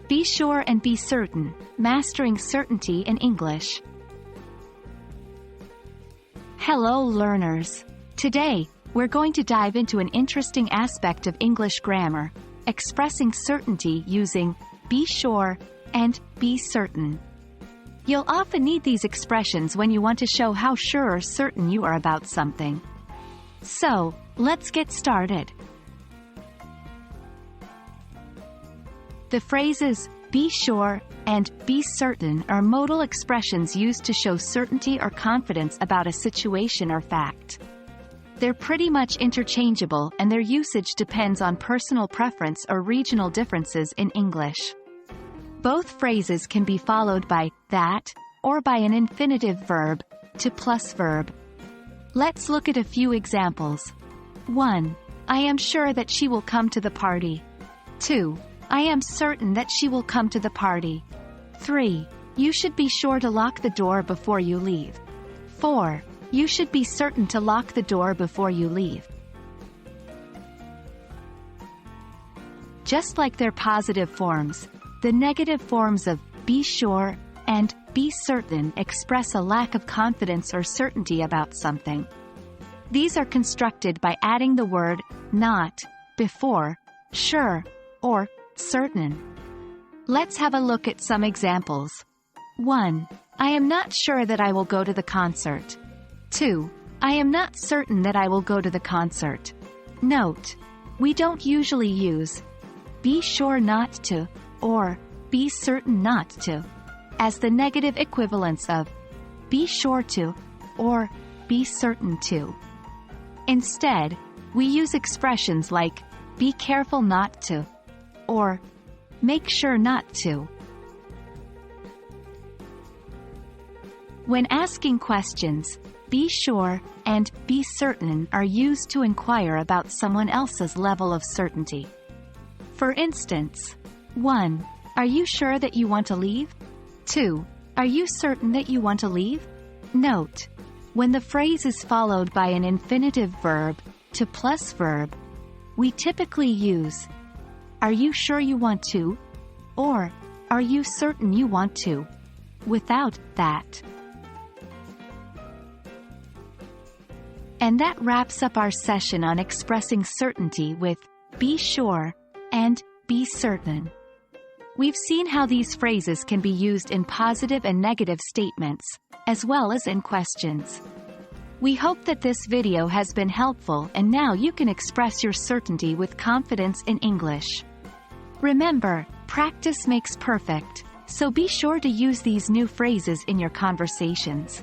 Be sure and be certain, mastering certainty in English. Hello learners! Today, we're going to dive into an interesting aspect of English grammar, expressing certainty using be sure and be certain. You'll often need these expressions when you want to show how sure or certain you are about something. So, let's get started. The phrases be sure and be certain are modal expressions used to show certainty or confidence about a situation or fact. They're pretty much interchangeable, and their usage depends on personal preference or regional differences in English. Both phrases can be followed by that or by an infinitive verb to plus verb. Let's look at a few examples. 1. I am sure that she will come to the party. 2. I am certain that she will come to the party. 3. You should be sure to lock the door before you leave. 4. You should be certain to lock the door before you leave. Just like their positive forms, the negative forms of be sure and be certain express a lack of confidence or certainty about something. These are constructed by adding the word not before sure or certain. Let's have a look at some examples. 1. I am not sure that I will go to the concert. 2. I am not certain that I will go to the concert. Note: we don't usually use be sure not to or be certain not to as the negative equivalents of be sure to or be certain to. Instead, we use expressions like be careful not to or make sure not to. When asking questions, be sure and be certain are used to inquire about someone else's level of certainty. For instance, 1. Are you sure that you want to leave? 2. Are you certain that you want to leave? Note: when the phrase is followed by an infinitive verb to plus verb, we typically use are you sure you want to or are you certain you want to without that. And that wraps up our session on expressing certainty with be sure and be certain. We've seen how these phrases can be used in positive and negative statements, as well as in questions. We hope that this video has been helpful, and now you can express your certainty with confidence in English. Remember, practice makes perfect, so be sure to use these new phrases in your conversations.